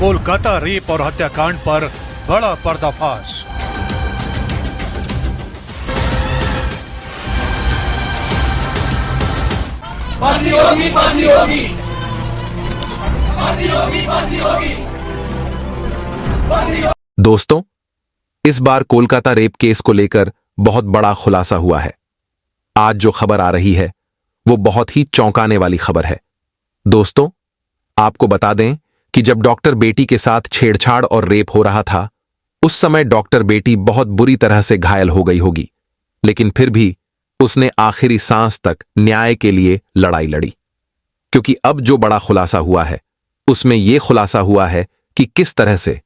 Kolkata rape और हत्याकांड पर बड़ा पर्दाफाश। फांसी होगी, फांसी होगी, फांसी होगी, फांसी होगी, फांसी होगी। दोस्तों, इस बार कोलकाता रेप केस को लेकर बहुत बड़ा खुलासा हुआ है। आज जो खबर आ रही है वो बहुत ही चौंकाने वाली खबर है। दोस्तों, आपको बता दें कि जब डॉक्टर बेटी के साथ छेड़छाड़ और रेप हो रहा था, उस समय डॉक्टर बेटी बहुत बुरी तरह से घायल हो गई होगी, लेकिन फिर भी उसने आखिरी सांस तक न्याय के लिए लड़ाई लड़ी। क्योंकि अब जो बड़ा खुलासा हुआ है उसमें यह खुलासा हुआ है कि किस तरह से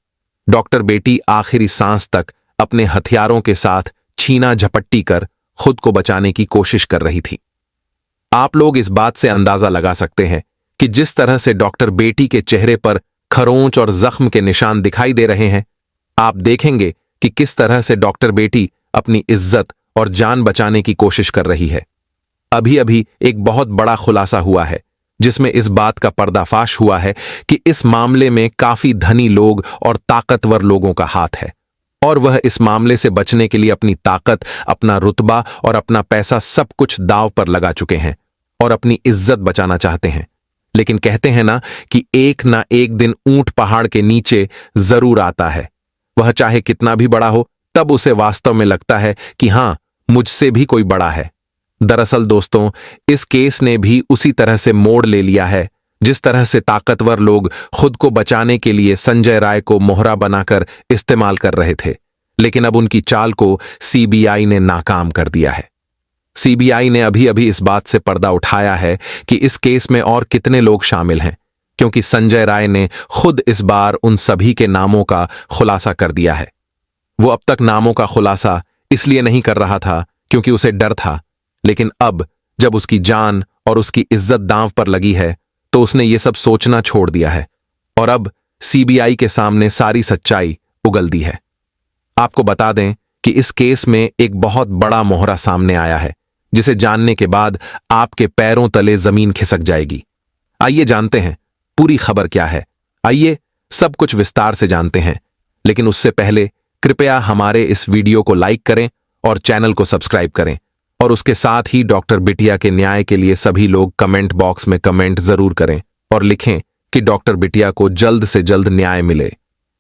डॉक्टर बेटी आखिरी सांस तक अपने हथियारों के साथ छीना झपट्टी कर खुद को बचाने की कोशिश कर रही थी। आप लोग इस बात से अंदाजा लगा सकते हैं कि जिस तरह से डॉक्टर बेटी के चेहरे पर खरोंच और जख्म के निशान दिखाई दे रहे हैं, आप देखेंगे कि किस तरह से डॉक्टर बेटी अपनी इज्जत और जान बचाने की कोशिश कर रही है। अभी अभी एक बहुत बड़ा खुलासा हुआ है जिसमें इस बात का पर्दाफाश हुआ है कि इस मामले में काफी धनी लोग और ताकतवर लोगों का हाथ है, और वह इस मामले से बचने के लिए अपनी ताकत, अपना रुतबा और अपना पैसा सब कुछ दांव पर लगा चुके हैं और अपनी इज्जत बचाना चाहते हैं। लेकिन कहते हैं ना कि एक ना एक दिन ऊंट पहाड़ के नीचे जरूर आता है। वह चाहे कितना भी बड़ा हो, तब उसे वास्तव में लगता है कि हां, मुझसे भी कोई बड़ा है। दरअसल दोस्तों, इस केस ने भी उसी तरह से मोड़ ले लिया है जिस तरह से ताकतवर लोग खुद को बचाने के लिए संजय राय को मोहरा बनाकर इस्तेमाल कर रहे थे, लेकिन अब उनकी चाल को सीबीआई ने नाकाम कर दिया है। सीबीआई ने अभी अभी इस बात से पर्दा उठाया है कि इस केस में और कितने लोग शामिल हैं, क्योंकि संजय राय ने खुद इस बार उन सभी के नामों का खुलासा कर दिया है। वो अब तक नामों का खुलासा इसलिए नहीं कर रहा था क्योंकि उसे डर था, लेकिन अब जब उसकी जान और उसकी इज्जत दांव पर लगी है तो उसने ये सब सोचना छोड़ दिया है और अब सीबीआई के सामने सारी सच्चाई उगल दी है। आपको बता दें कि इस केस में एक बहुत बड़ा मोहरा सामने आया है जिसे जानने के बाद आपके पैरों तले जमीन खिसक जाएगी। आइए जानते हैं पूरी खबर क्या है। आइए सब कुछ विस्तार से जानते हैं, लेकिन उससे पहले कृपया हमारे इस वीडियो को लाइक करें और चैनल को सब्सक्राइब करें, और उसके साथ ही डॉक्टर बिटिया के न्याय के लिए सभी लोग कमेंट बॉक्स में कमेंट जरूर करें और लिखें कि डॉक्टर बिटिया को जल्द से जल्द न्याय मिले।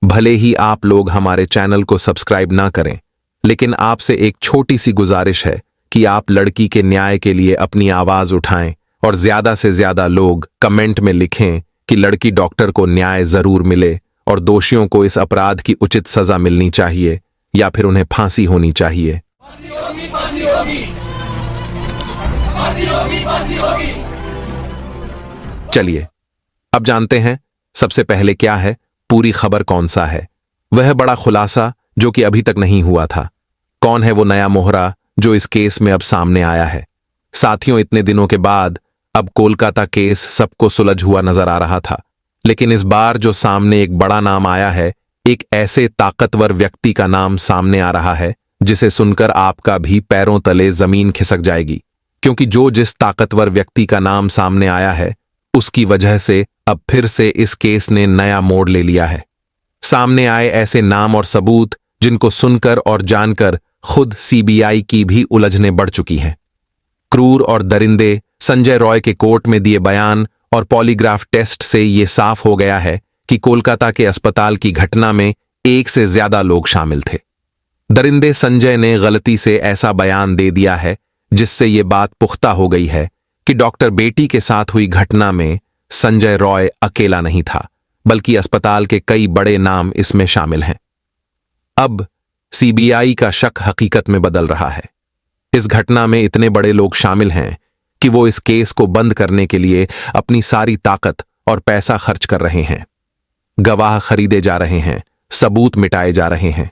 भले ही आप लोग हमारे चैनल को सब्सक्राइब ना करें, लेकिन आपसे एक छोटी सी गुजारिश है कि आप लड़की के न्याय के लिए अपनी आवाज उठाएं और ज्यादा से ज्यादा लोग कमेंट में लिखें कि लड़की डॉक्टर को न्याय जरूर मिले और दोषियों को इस अपराध की उचित सजा मिलनी चाहिए या फिर उन्हें फांसी होनी चाहिए। फांसी होगी, फांसी होगी, फांसी होगी, फांसी होगी। चलिए अब जानते हैं सबसे पहले क्या है पूरी खबर, कौन सा है वह बड़ा खुलासा जो कि अभी तक नहीं हुआ था। कौन है वो नया मोहरा जो इस केस में अब सामने आया है। साथियों, इतने दिनों के बाद अब कोलकाता केस सबको सुलझ हुआ नजर आ रहा था, लेकिन इस बार जो सामने एक बड़ा नाम आया है, एक ऐसे ताकतवर व्यक्ति का नाम सामने आ रहा है जिसे सुनकर आपका भी पैरों तले जमीन खिसक जाएगी। क्योंकि जो जिस ताकतवर व्यक्ति का नाम सामने आया है उसकी वजह से अब फिर से इस केस ने नया मोड़ ले लिया है। सामने आए ऐसे नाम और सबूत जिनको सुनकर और जानकर खुद सीबीआई की भी उलझने बढ़ चुकी हैं। क्रूर और दरिंदे संजय रॉय के कोर्ट में दिए बयान और पॉलीग्राफ टेस्ट से ये साफ हो गया है कि कोलकाता के अस्पताल की घटना में एक से ज्यादा लोग शामिल थे। दरिंदे संजय ने गलती से ऐसा बयान दे दिया है जिससे ये बात पुख्ता हो गई है कि डॉक्टर बेटी के साथ हुई घटना में संजय रॉय अकेला नहीं था, बल्कि अस्पताल के कई बड़े नाम इसमें शामिल हैं। अब सीबीआई का शक हकीकत में बदल रहा है। इस घटना में इतने बड़े लोग शामिल हैं कि वो इस केस को बंद करने के लिए अपनी सारी ताकत और पैसा खर्च कर रहे हैं। गवाह खरीदे जा रहे हैं, सबूत मिटाए जा रहे हैं।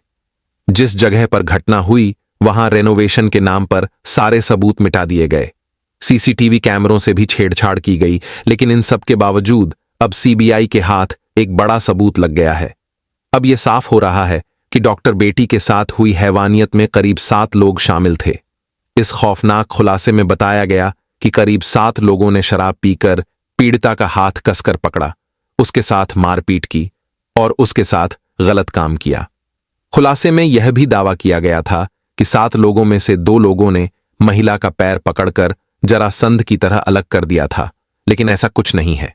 जिस जगह पर घटना हुई वहां रेनोवेशन के नाम पर सारे सबूत मिटा दिए गए। सीसीटीवी कैमरों से भी छेड़छाड़ की गई, लेकिन इन सब के बावजूद अब सीबीआई के हाथ एक बड़ा सबूत लग गया है। अब यह साफ हो रहा है कि डॉक्टर बेटी के साथ हुई हैवानियत में करीब 7 लोग शामिल थे। इस खौफनाक खुलासे में बताया गया कि करीब 7 लोगों ने शराब पीकर पीड़िता का हाथ कसकर पकड़ा, उसके साथ मारपीट की और उसके साथ गलत काम किया। खुलासे में यह भी दावा किया गया था कि 7 लोगों में से 2 लोगों ने महिला का पैर पकड़कर जरासंध की तरह अलग कर दिया था, लेकिन ऐसा कुछ नहीं है।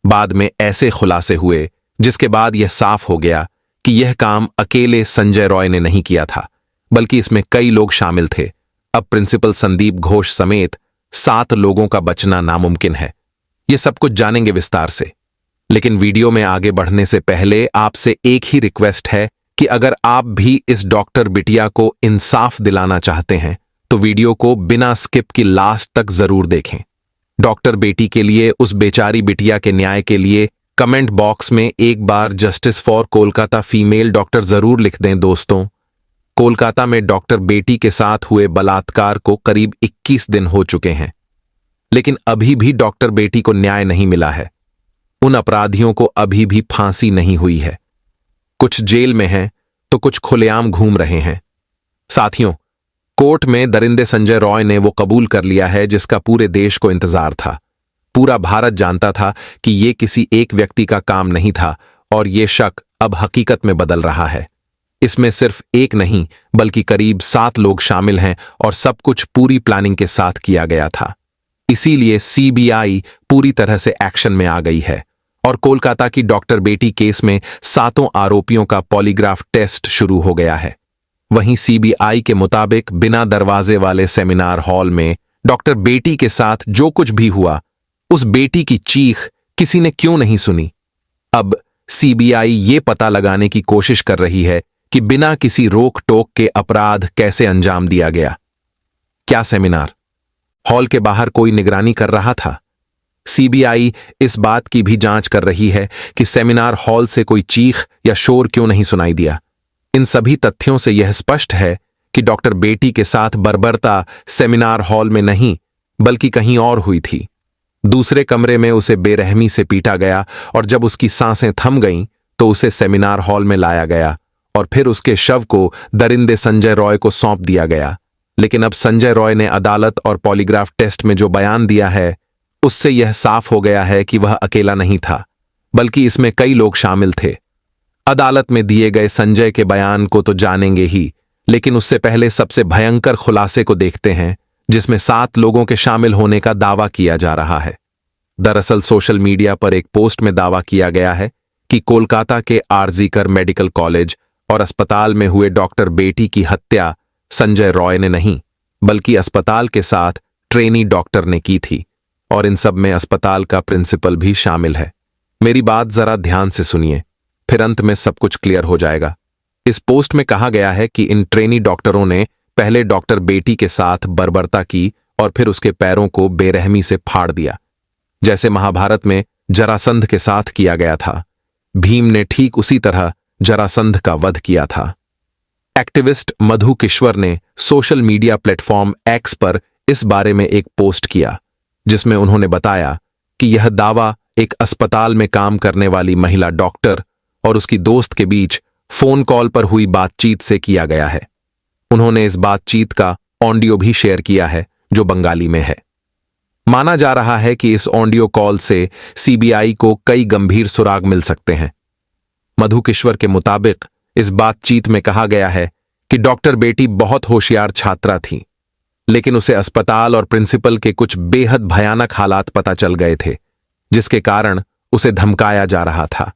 बाद में ऐसे खुलासे हुए जिसके बाद यह साफ हो गया कि यह काम अकेले संजय रॉय ने नहीं किया था, बल्कि इसमें कई लोग शामिल थे। अब प्रिंसिपल संदीप घोष समेत 7 लोगों का बचना नामुमकिन है। यह सब कुछ जानेंगे विस्तार से, लेकिन वीडियो में आगे बढ़ने से पहले आपसे एक ही रिक्वेस्ट है कि अगर आप भी इस डॉक्टर बिटिया को इंसाफ दिलाना चाहते हैं तो वीडियो को बिना स्किप की लास्ट तक जरूर देखें। डॉक्टर बेटी के लिए, उस बेचारी बिटिया के न्याय के लिए कमेंट बॉक्स में एक बार justice for Kolkata female doctor जरूर लिख दें। दोस्तों, कोलकाता में डॉक्टर बेटी के साथ हुए बलात्कार को करीब 21 दिन हो चुके हैं, लेकिन अभी भी डॉक्टर बेटी को न्याय नहीं मिला है। उन अपराधियों को अभी भी फांसी नहीं हुई है। कुछ जेल में हैं तो कुछ खुलेआम घूम रहे हैं। साथियों, कोर्ट में दरिंदे संजय रॉय ने वो कबूल कर लिया है जिसका पूरे देश को इंतजार था। पूरा भारत जानता था कि ये किसी एक व्यक्ति का काम नहीं था और ये शक अब हकीकत में बदल रहा है। इसमें सिर्फ एक नहीं बल्कि करीब 7 लोग शामिल हैं और सब कुछ पूरी प्लानिंग के साथ किया गया था। इसीलिए सीबीआई पूरी तरह से एक्शन में आ गई है और कोलकाता की डॉक्टर बेटी केस में 7 आरोपियों का पॉलीग्राफ टेस्ट शुरू हो गया है। वहीं सीबीआई के मुताबिक बिना दरवाजे वाले सेमिनार हॉल में डॉक्टर बेटी के साथ जो कुछ भी हुआ, उस बेटी की चीख किसी ने क्यों नहीं सुनी। अब सीबीआई ये पता लगाने की कोशिश कर रही है कि बिना किसी रोक टोक के अपराध कैसे अंजाम दिया गया। क्या सेमिनार हॉल के बाहर कोई निगरानी कर रहा था? सीबीआई इस बात की भी जांच कर रही है कि सेमिनार हॉल से कोई चीख या शोर क्यों नहीं सुनाई दिया। इन सभी तथ्यों से यह स्पष्ट है कि डॉक्टर बेटी के साथ बर्बरता सेमिनार हॉल में नहीं बल्कि कहीं और हुई थी। दूसरे कमरे में उसे बेरहमी से पीटा गया और जब उसकी सांसें थम गईं तो उसे सेमिनार हॉल में लाया गया और फिर उसके शव को दरिंदे संजय रॉय को सौंप दिया गया। लेकिन अब संजय रॉय ने अदालत और पॉलीग्राफ टेस्ट में जो बयान दिया है उससे यह साफ हो गया है कि वह अकेला नहीं था, बल्कि इसमें कई लोग शामिल थे। अदालत में दिए गए संजय के बयान को तो जानेंगे ही, लेकिन उससे पहले सबसे भयंकर खुलासे को देखते हैं जिसमें 7 लोगों के शामिल होने का दावा किया जा रहा है। दरअसल सोशल मीडिया पर एक पोस्ट में दावा किया गया है कि कोलकाता के आरजीकर मेडिकल कॉलेज और अस्पताल में हुए डॉक्टर बेटी की हत्या संजय रॉय ने नहीं बल्कि अस्पताल के साथ ट्रेनी डॉक्टर ने की थी और इन सब में अस्पताल का प्रिंसिपल भी शामिल है। मेरी बात जरा ध्यान से सुनिए, फिर अंत में सब कुछ क्लियर हो जाएगा। इस पोस्ट में कहा गया है कि इन ट्रेनी डॉक्टरों ने पहले डॉक्टर बेटी के साथ बर्बरता की और फिर उसके पैरों को बेरहमी से फाड़ दिया, जैसे महाभारत में जरासंध के साथ किया गया था। भीम ने ठीक उसी तरह जरासंध का वध किया था। एक्टिविस्ट मधु किश्वर ने सोशल मीडिया प्लेटफॉर्म एक्स पर इस बारे में एक पोस्ट किया जिसमें उन्होंने बताया कि यह दावा एक अस्पताल में काम करने वाली महिला डॉक्टर और उसकी दोस्त के बीच फोन कॉल पर हुई बातचीत से किया गया है। उन्होंने इस बातचीत का ऑडियो भी शेयर किया है जो बंगाली में है। माना जा रहा है कि इस ऑडियो कॉल से सीबीआई को कई गंभीर सुराग मिल सकते हैं। मधु किश्वर के मुताबिक इस बातचीत में कहा गया है कि डॉक्टर बेटी बहुत होशियार छात्रा थी, लेकिन उसे अस्पताल और प्रिंसिपल के कुछ बेहद भयानक हालात पता चल गए थे जिसके कारण उसे धमकाया जा रहा था।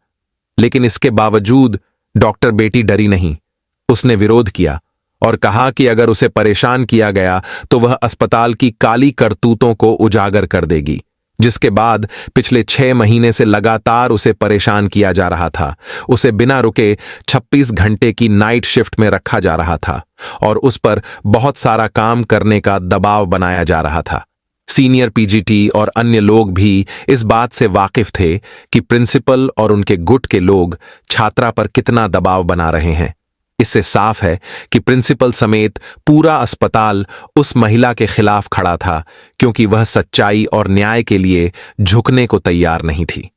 लेकिन इसके बावजूद डॉक्टर बेटी डरी नहीं, उसने विरोध किया और कहा कि अगर उसे परेशान किया गया तो वह अस्पताल की काली करतूतों को उजागर कर देगी, जिसके बाद पिछले 6 महीने से लगातार उसे परेशान किया जा रहा था। उसे बिना रुके 26 घंटे की नाइट शिफ्ट में रखा जा रहा था और उस पर बहुत सारा काम करने का दबाव बनाया जा रहा था। सीनियर पीजीटी और अन्य लोग भी इस बात से वाकिफ थे कि प्रिंसिपल और उनके गुट के लोग छात्रा पर कितना दबाव बना रहे हैं। इससे साफ है कि प्रिंसिपल समेत पूरा अस्पताल उस महिला के खिलाफ खड़ा था क्योंकि वह सच्चाई और न्याय के लिए झुकने को तैयार नहीं थी।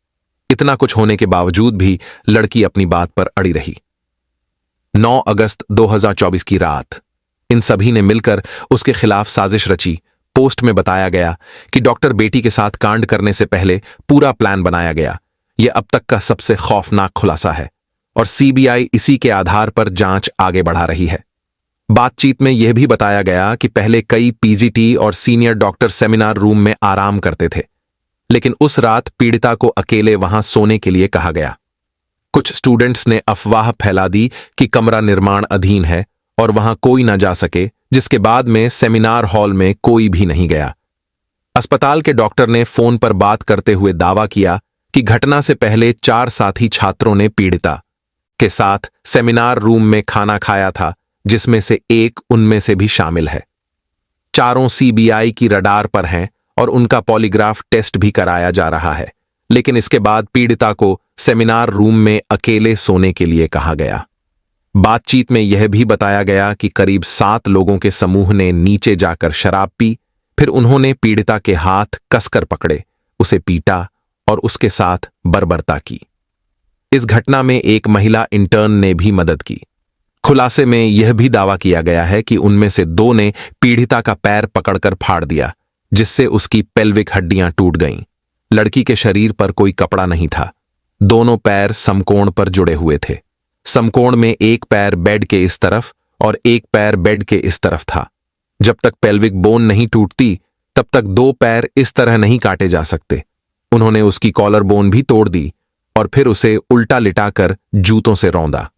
इतना कुछ होने के बावजूद भी लड़की अपनी बात पर अड़ी रही। 9 अगस्त 2024 की रात इन सभी ने मिलकर उसके खिलाफ साजिश रची। पोस्ट में बताया गया कि डॉक्टर बेटी के साथ कांड करने से पहले पूरा प्लान बनाया गया। यह अब तक का सबसे खौफनाक खुलासा है। और सीबीआई इसी के आधार पर जांच आगे बढ़ा रही है। बातचीत में यह भी बताया गया कि पहले कई पीजीटी और सीनियर डॉक्टर सेमिनार रूम में आराम करते थे, लेकिन उस रात पीड़िता को अकेले वहां सोने के लिए कहा गया। कुछ स्टूडेंट्स ने अफवाह फैला दी कि कमरा निर्माण अधीन है और वहां कोई न जा सके, जिसके बाद में सेमिनार हॉल में कोई भी नहीं गया। अस्पताल के डॉक्टर ने फोन पर बात करते हुए दावा किया कि घटना से पहले 4 साथी छात्रों ने पीड़िता के साथ सेमिनार रूम में खाना खाया था, जिसमें से एक उनमें से भी शामिल है। चारों सीबीआई की रडार पर हैं और उनका पॉलीग्राफ टेस्ट भी कराया जा रहा है, लेकिन इसके बाद पीड़िता को सेमिनार रूम में अकेले सोने के लिए कहा गया। बातचीत में यह भी बताया गया कि करीब 7 लोगों के समूह ने नीचे जाकर शराब पी, फिर उन्होंने पीड़िता के हाथ कसकर पकड़े, उसे पीटा और उसके साथ बर्बरता की। इस घटना में एक महिला इंटर्न ने भी मदद की। खुलासे में यह भी दावा किया गया है कि उनमें से 2 ने पीड़िता का पैर पकड़कर फाड़ दिया, जिससे उसकी पेल्विक हड्डियां टूट गईं। लड़की के शरीर पर कोई कपड़ा नहीं था। दोनों पैर समकोण पर जुड़े हुए थे। समकोण में एक पैर बेड के इस तरफ और एक पैर बेड के इस तरफ था। जब तक पेल्विक बोन नहीं टूटती, तब तक 2 पैर इस तरह नहीं काटे जा सकते। उन्होंने उसकी कॉलर बोन भी तोड़ दी और फिर उसे उल्टा लिटाकर जूतों से रौंदा।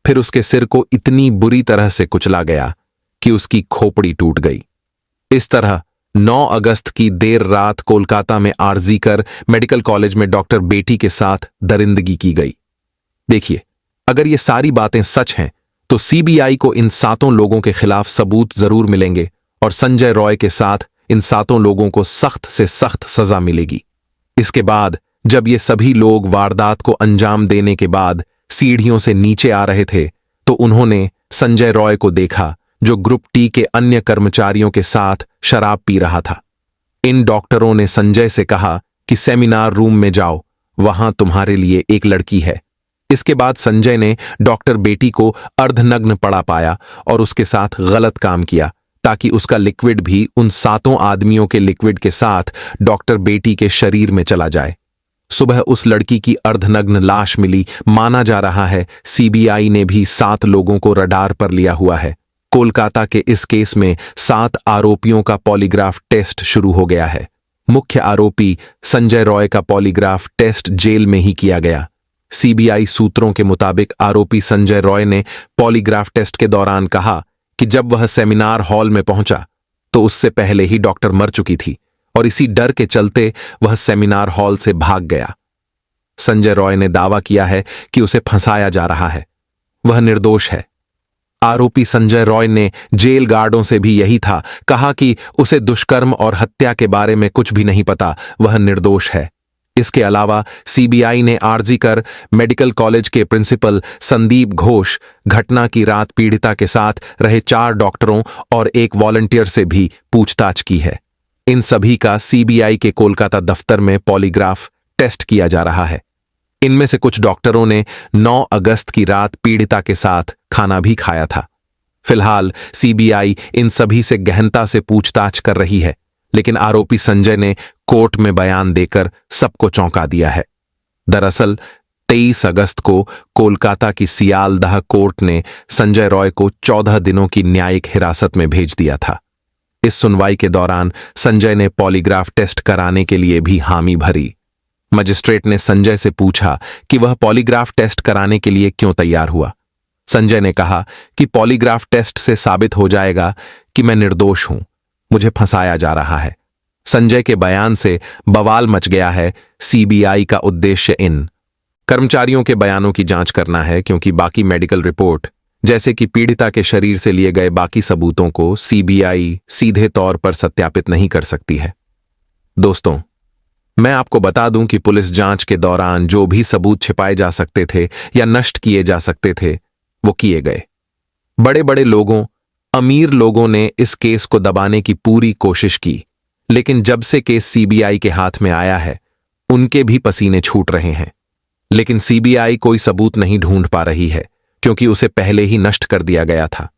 फिर उसके सिर को इतनी बुरी तरह से कुचला गया कि उसकी खोपड़ी टूट गई। इस तरह 9 अगस्त की देर रात कोलकाता में आरजीकर मेडिकल कॉलेज में डॉक्टर बेटी के साथ दरिंदगी की गई। देखिए, अगर ये सारी बातें सच हैं तो सीबीआई को इन 7 लोगों के खिलाफ सबूत जरूर मिलेंगे और संजय रॉय के साथ इन 7 लोगों को सख्त से सख्त सजा मिलेगी। इसके बाद जब ये सभी लोग वारदात को अंजाम देने के बाद सीढ़ियों से नीचे आ रहे थे, तो उन्होंने संजय रॉय को देखा, जो ग्रुप टी के अन्य कर्मचारियों के साथ शराब पी रहा था। इन डॉक्टरों ने संजय से कहा कि सेमिनार रूम में जाओ, वहां तुम्हारे लिए एक लड़की है। इसके बाद संजय ने डॉक्टर बेटी को अर्धनग्न पड़ा पाया और उसके साथ गलत काम किया, ताकि उसका लिक्विड भी उन 7 आदमियों के लिक्विड के साथ डॉक्टर बेटी के शरीर में चला जाए। सुबह उस लड़की की अर्धनग्न लाश मिली। माना जा रहा है सीबीआई ने भी 7 लोगों को रडार पर लिया हुआ है। कोलकाता के इस केस में 7 आरोपियों का पॉलीग्राफ टेस्ट शुरू हो गया है। मुख्य आरोपी संजय रॉय का पॉलीग्राफ टेस्ट जेल में ही किया गया। सीबीआई सूत्रों के मुताबिक आरोपी संजय रॉय ने पॉलीग्राफ टेस्ट के दौरान कहा कि जब वह सेमिनार हॉल में पहुंचा तो उससे पहले ही डॉक्टर मर चुकी थी और इसी डर के चलते वह सेमिनार हॉल से भाग गया। संजय रॉय ने दावा किया है कि उसे फंसाया जा रहा है। वह निर्दोष है। आरोपी संजय रॉय ने जेल गार्डों से भी यही था, कहा कि उसे दुष्कर्म और हत्या के बारे में कुछ भी नहीं पता, वह निर्दोष है। इसके अलावा सीबीआई ने आरजीकर मेडिकल कॉलेज के प्रिंसिपल संदीप घोष, घटना की रात पीड़िता के साथ रहे 4 डॉक्टरों और एक वॉलंटियर से भी पूछताछ की है। इन सभी का सीबीआई के कोलकाता दफ्तर में पॉलीग्राफ टेस्ट किया जा रहा है। इनमें से कुछ डॉक्टरों ने 9 अगस्त की रात पीड़िता के साथ खाना भी खाया था। फिलहाल सीबीआई इन सभी से गहनता से पूछताछ कर रही है, लेकिन आरोपी संजय ने कोर्ट में बयान देकर सबको चौंका दिया है। दरअसल 23 अगस्त को कोलकाता की सियालदह कोर्ट ने संजय रॉय को 14 दिनों की न्यायिक हिरासत में भेज दिया था। इस सुनवाई के दौरान संजय ने पॉलीग्राफ टेस्ट कराने के लिए भी हामी भरी। मजिस्ट्रेट ने संजय से पूछा कि वह पॉलीग्राफ टेस्ट कराने के लिए क्यों तैयार हुआ। संजय ने कहा कि पॉलीग्राफ टेस्ट से साबित हो जाएगा कि मैं निर्दोष हूं, मुझे फंसाया जा रहा है। संजय के बयान से बवाल मच गया है। सीबीआई का उद्देश्य इन कर्मचारियों के बयानों की जांच करना है, क्योंकि बाकी मेडिकल रिपोर्ट जैसे कि पीड़िता के शरीर से लिए गए बाकी सबूतों को सीबीआई सीधे तौर पर सत्यापित नहीं कर सकती है। दोस्तों, मैं आपको बता दूं कि पुलिस जांच के दौरान जो भी सबूत छिपाए जा सकते थे या नष्ट किए जा सकते थे, वो किए गए। बड़े बड़े लोगों, अमीर लोगों ने इस केस को दबाने की पूरी कोशिश की, लेकिन जब से केस सीबीआई के हाथ में आया है, उनके भी पसीने छूट रहे हैं। लेकिन सीबीआई कोई सबूत नहीं ढूंढ पा रही है, क्योंकि उसे पहले ही नष्ट कर दिया गया था।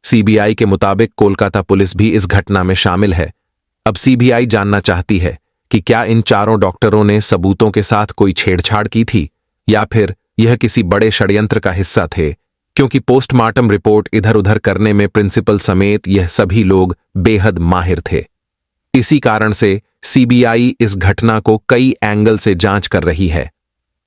सीबीआई के मुताबिक कोलकाता पुलिस भी इस घटना में शामिल है। अब सीबीआई जानना चाहती है कि क्या इन 4 डॉक्टरों ने सबूतों के साथ कोई छेड़छाड़ की थी, या फिर यह किसी बड़े षड्यंत्र का हिस्सा थे, क्योंकि पोस्टमार्टम रिपोर्ट इधर उधर करने में प्रिंसिपल समेत यह सभी लोग बेहद माहिर थे। इसी कारण से सीबीआई इस घटना को कई एंगल से जांच कर रही है।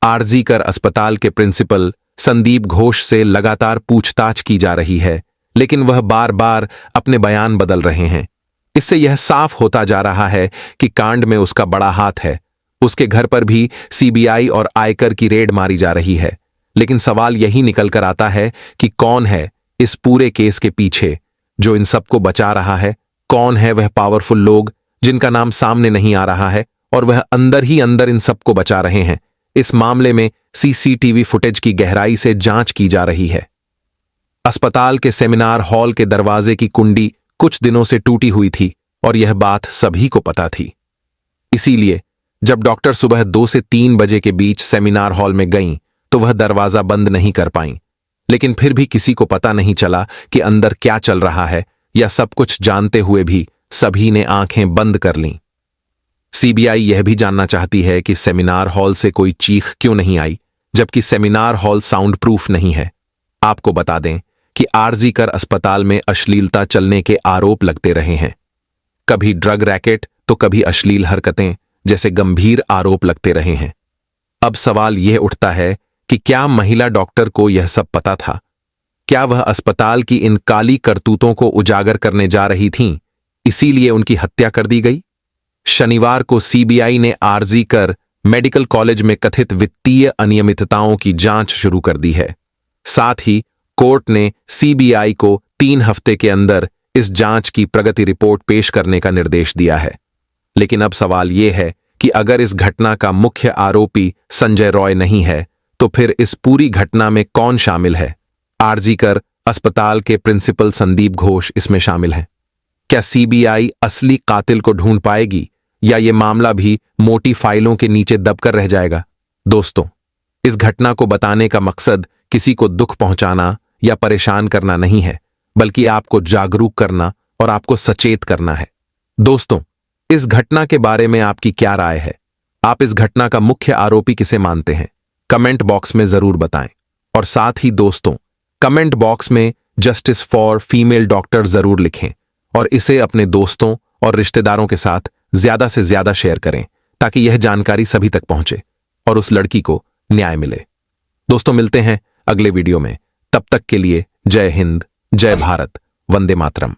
आरजीकर अस्पताल के प्रिंसिपल संदीप घोष से लगातार पूछताछ की जा रही है, लेकिन वह बार बार अपने बयान बदल रहे हैं। इससे यह साफ होता जा रहा है कि कांड में उसका बड़ा हाथ है। उसके घर पर भी सीबीआई और आयकर की रेड मारी जा रही है, लेकिन सवाल यही निकल कर आता है कि कौन है इस पूरे केस के पीछे, जो इन सबको बचा रहा है। कौन है वह पावरफुल लोग जिनका नाम सामने नहीं आ रहा है और वह अंदर ही अंदर इन सबको बचा रहे हैं। इस मामले में सीसीटीवी फुटेज की गहराई से जांच की जा रही है। अस्पताल के सेमिनार हॉल के दरवाजे की कुंडी कुछ दिनों से टूटी हुई थी और यह बात सभी को पता थी। इसीलिए जब डॉक्टर सुबह 2 से 3 बजे के बीच सेमिनार हॉल में गईं, तो वह दरवाजा बंद नहीं कर पाईं। लेकिन फिर भी किसी को पता नहीं चला कि अंदर क्या चल रहा है, या सब कुछ जानते हुए भी सभी ने आंखें बंद कर लीं। सीबीआई यह भी जानना चाहती है कि सेमिनार हॉल से कोई चीख क्यों नहीं आई, जबकि सेमिनार हॉल साउंड प्रूफ नहीं है। आपको बता दें कि आरजीकर अस्पताल में अश्लीलता चलने के आरोप लगते रहे हैं। कभी ड्रग रैकेट तो कभी अश्लील हरकतें जैसे गंभीर आरोप लगते रहे हैं। अब सवाल यह उठता है कि क्या महिला डॉक्टर को यह सब पता था? क्या वह अस्पताल की इन काली करतूतों को उजागर करने जा रही थीं, इसीलिए उनकी हत्या कर दी गई? शनिवार को सीबीआई ने आरजीकर मेडिकल कॉलेज में कथित वित्तीय अनियमितताओं की जांच शुरू कर दी है। साथ ही कोर्ट ने सीबीआई को 3 हफ्ते के अंदर इस जांच की प्रगति रिपोर्ट पेश करने का निर्देश दिया है। लेकिन अब सवाल यह है कि अगर इस घटना का मुख्य आरोपी संजय रॉय नहीं है, तो फिर इस पूरी घटना में कौन शामिल है? आरजीकर अस्पताल के प्रिंसिपल संदीप घोष इसमें शामिल हैं। क्या सीबीआई असली कातिल को ढूंढ पाएगी, या यह मामला भी मोटी फाइलों के नीचे दबकर रह जाएगा? दोस्तों, इस घटना को बताने का मकसद किसी को दुख पहुंचाना या परेशान करना नहीं है, बल्कि आपको जागरूक करना और आपको सचेत करना है। दोस्तों, इस घटना के बारे में आपकी क्या राय है? आप इस घटना का मुख्य आरोपी किसे मानते हैं? कमेंट बॉक्स में जरूर बताएं। और साथ ही दोस्तों, कमेंट बॉक्स में जस्टिस फॉर फीमेल डॉक्टर जरूर लिखें और इसे अपने दोस्तों और रिश्तेदारों के साथ ज्यादा से ज्यादा शेयर करें, ताकि यह जानकारी सभी तक पहुंचे और उस लड़की को न्याय मिले। दोस्तों, मिलते हैं अगले वीडियो में। तब तक के लिए जय हिंद, जय भारत, वंदे मातरम।